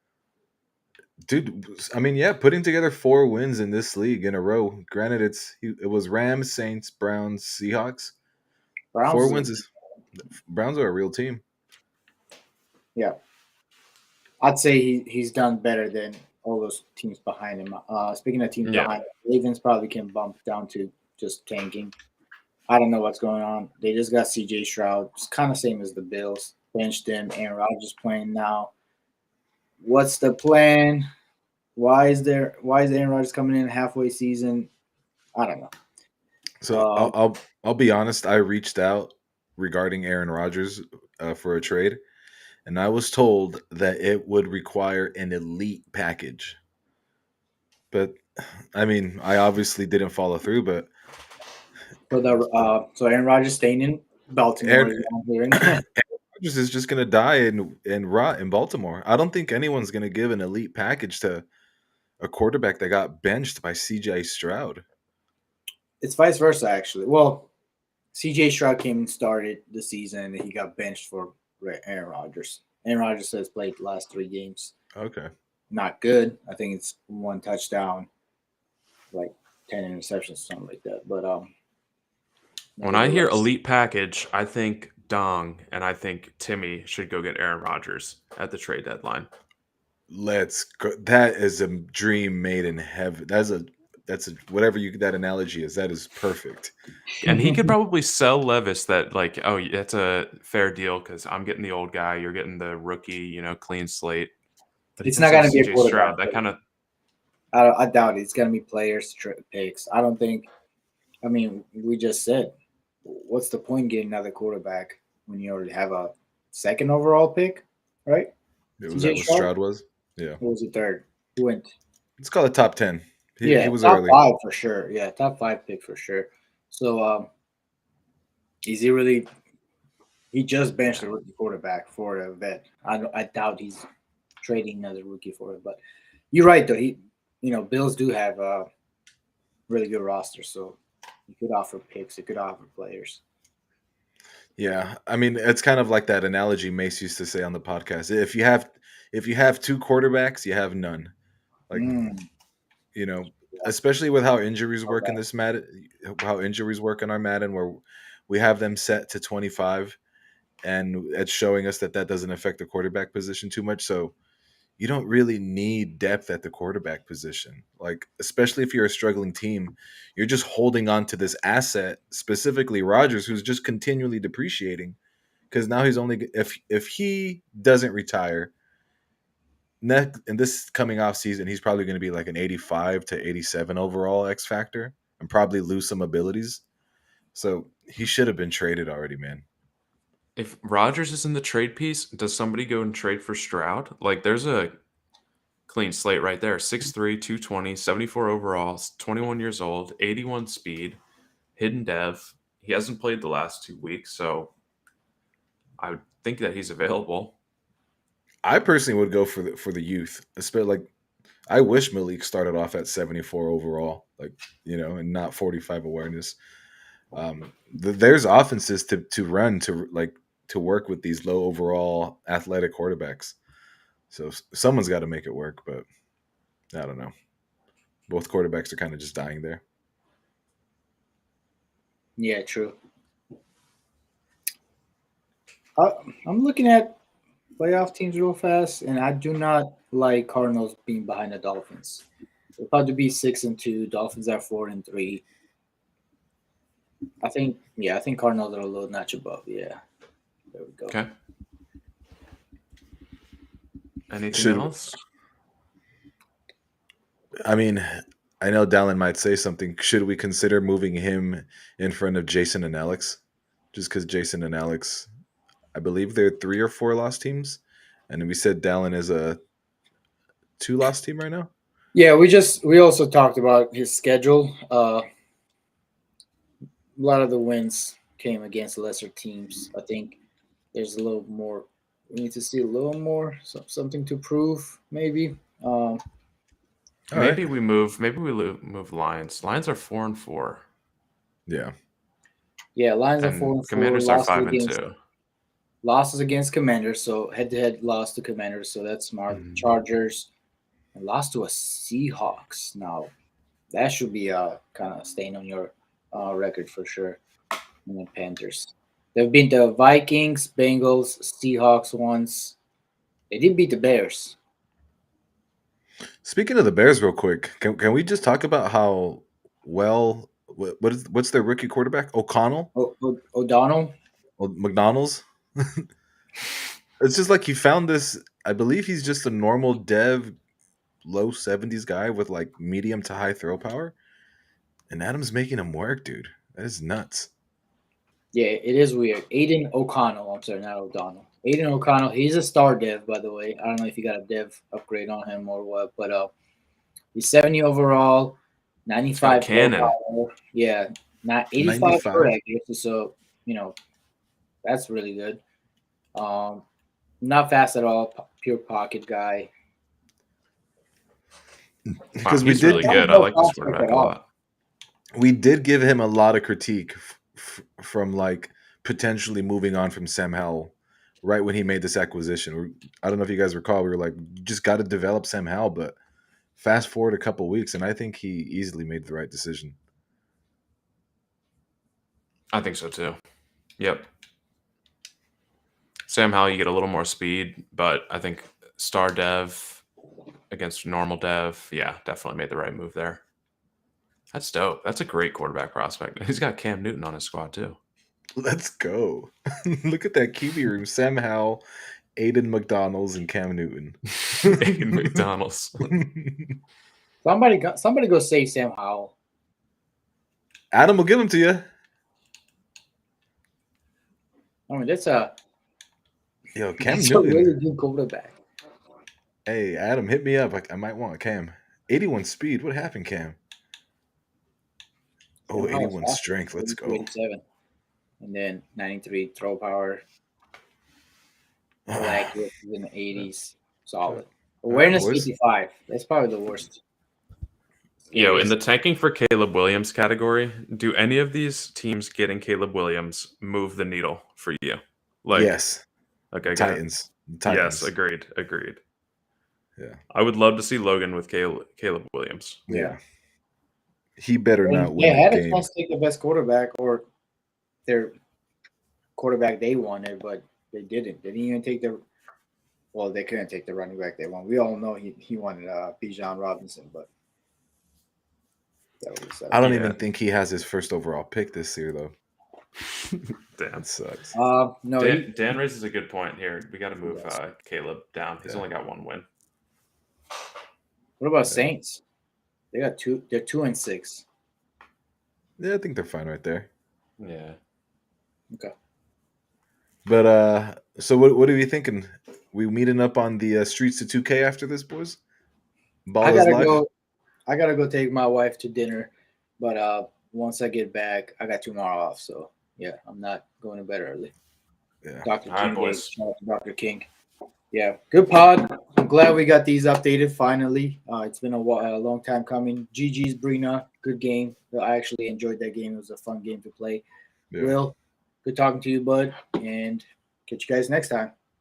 dude, I mean, yeah, putting together 4 wins in this league in a row. Granted, it was Rams, Saints, Browns, Seahawks. Browns 4 wins is Browns are a real team. yeah. I'd say he's done better than all those teams behind him. Speaking of teams behind him, Ravens probably can bump down to just tanking. I don't know what's going on. They just got CJ Stroud. It's kind of same as the Bills. Benched him. Aaron Rodgers playing now. What's the plan? Why is Aaron Rodgers coming in halfway season? I don't know. So I'll be honest. I reached out regarding Aaron Rodgers for a trade, and I was told that it would require an elite package. But I mean, I obviously didn't follow through. But So Aaron Rodgers staying in Baltimore. Aaron Rodgers is just gonna die and rot in Baltimore. I don't think anyone's gonna give an elite package to a quarterback that got benched by CJ Stroud. It's vice versa, actually. Well, CJ Stroud came and started the season, and he got benched for Aaron Rodgers. Aaron Rodgers has played the last 3 games. Okay. Not good. I think it's 1 touchdown, like 10 interceptions, something like that. But when I hear elite package, I think Dong and I think Timmy should go get Aaron Rodgers at the trade deadline. Let's go. That is a dream made in heaven. That's a whatever that analogy is. That is perfect. And he could probably sell Levis that like, oh, that's a fair deal because I'm getting the old guy, you're getting the rookie, clean slate. But it's not going to be a quarterback. Stroud, that kind of. I doubt it. It's going to be players picks. I don't think. I mean, we just said, what's the point getting another quarterback when you already have a 2nd overall pick, right? Was that what Stroud was? Yeah. Who was the 3rd? Who went? Let's call it top 10. He was top early. 5 for sure. Yeah, top 5 pick for sure. So, is he really? He just benched a rookie quarterback for a vet. I doubt he's trading another rookie for it. But you're right, though. Bills do have a really good roster, so you could offer picks. You could offer players. Yeah, I mean, it's kind of like that analogy Mace used to say on the podcast. If you have two quarterbacks, you have none. Like, Mm, you know, especially with how injuries all work in that. this Madden, how injuries work in our Madden, where we have them set to 25, and it's showing us that that doesn't affect the quarterback position too much. So you don't really need depth at the quarterback position. Like, especially if you're a struggling team, you're just holding on to this asset, specifically Rodgers, who's just continually depreciating. Because now he's only if he doesn't retire next in this coming off season, he's probably going to be like an 85 to 87 overall X factor and probably lose some abilities. So he should have been traded already, man. If Rodgers is in the trade piece, does somebody go and trade for Stroud? Like, there's a clean slate right there. 6'3", 220, 74 overall, 21 years old, 81 speed, hidden dev. He hasn't played the last 2 weeks, so I would think that he's available. I personally would go for the youth, especially like I wish Malik started off at 74 overall, like and not 45 awareness. There's offenses to run to work with these low overall athletic quarterbacks. So someone's got to make it work, but I don't know. Both quarterbacks are kind of just dying there. Yeah, true. Uh, I'm looking at playoff teams real fast, and I do not like Cardinals being behind the Dolphins. They're about to be 6-2. Dolphins are 4-3. I think Cardinals are a little notch above. Yeah, there we go. Okay. Anything Should else? I mean, I know Dallin might say something. Should we consider moving him in front of Jason and Alex? Just because Jason and Alex, I believe they're 3 or 4 lost teams, and we said Dallin is a 2 lost team right now. Yeah, we also talked about his schedule. A lot of the wins came against lesser teams. I think there's a little more. We need to see a little more, something to prove, maybe. All right. Move Lions. Lions are 4-4, Yeah. Yeah, Lions are and 4-4. Commanders are 5-2. Losses against Commanders, so head-to-head loss to Commanders, so that's smart. Mhm. Chargers and lost to a Seahawks. Now that should be a kind of stain on your record for sure. And then Panthers. They've been the Vikings, Bengals, Seahawks once. They did beat the Bears. Speaking of the Bears, real quick, can we just talk about how well what's their rookie quarterback O'Connell O'Donnell. or McDonald's? It's just like he found this. I believe he's just a normal dev, low 70s guy with like medium to high throw power, and Adam's making him work, dude. That is nuts. Yeah, it is weird. Aiden O'Connell. I'm sorry, not O'Donnell. Aiden O'Connell. He's a star dev, by the way. I don't know if you got a dev upgrade on him or what, but he's 70 overall, He's got a 95 throw cannon. power. Yeah, not 85 95. correct. So that's really good. Not fast at all. Pure pocket guy. Wow, Because we he's did really Not a good. I low like this prospect quarterback at a all. lot. we did give him a lot of critique from like potentially moving on from Sam Howell right when he made this acquisition. I don't know if you guys recall, we were like, you just got to develop Sam Howell, but fast forward a couple weeks, and I think he easily made the right decision. I think so too. Yep. Sam Howell, you get a little more speed, but I think star dev against normal dev, yeah, definitely made the right move there. That's dope. That's a great quarterback prospect. He's got Cam Newton on his squad too. Let's go. Look at that QB room. Sam Howell, Aiden McDonald's, and Cam Newton. Aiden McDonald's. Somebody go save Sam Howell. Adam will give him to you. I mean, that's a Cam a Newton. really good quarterback. Hey, Adam, hit me up. I might want Cam. 81 speed. What happened, Cam? Oh, Sam Howell's 81 fast. strength. Let's go. 87. And then 93 throw power. Total accuracy is in the 80s. Solid. right, Awareness boys. 55. That's probably the worst. Yo, in Scariest. the tanking for Caleb Williams category, do any of these teams getting Caleb Williams move the needle for you? Like, Yes, okay, good. Titans. Yes, Titans. agreed. Yeah, I would love to see Logan with Caleb Williams. yeah. He better not They win a had a game. chance to take the best quarterback or their quarterback they wanted, but they didn't. They didn't even take the. Well, they couldn't take the running back they wanted. We all know he wanted Bijan Robinson, but that was I don't Yeah. even think he has his first overall pick this year, though. Damn. That sucks. no. Dan raises a good point here. We got to move does. Caleb down. He's Yeah. only got one win. What about Saints? They got two. They're 2-6. Yeah, I think they're fine right there. Yeah. Okay. But so what are we thinking? We meeting up on the streets to 2K after this, boys? Ball I is gotta live. go. I gotta go take my wife to dinner, but once I get back, I got tomorrow off. So yeah, I'm not going to bed early. Yeah. Dr. All right, King Day. boys. Shout out to Dr. King. Yeah, good pod. I'm glad we got these updated finally. It's been a long time coming. GG's Brina, good game. I actually enjoyed that game. It was a fun game to play. Yeah. Will, good talking to you, bud, and catch you guys next time.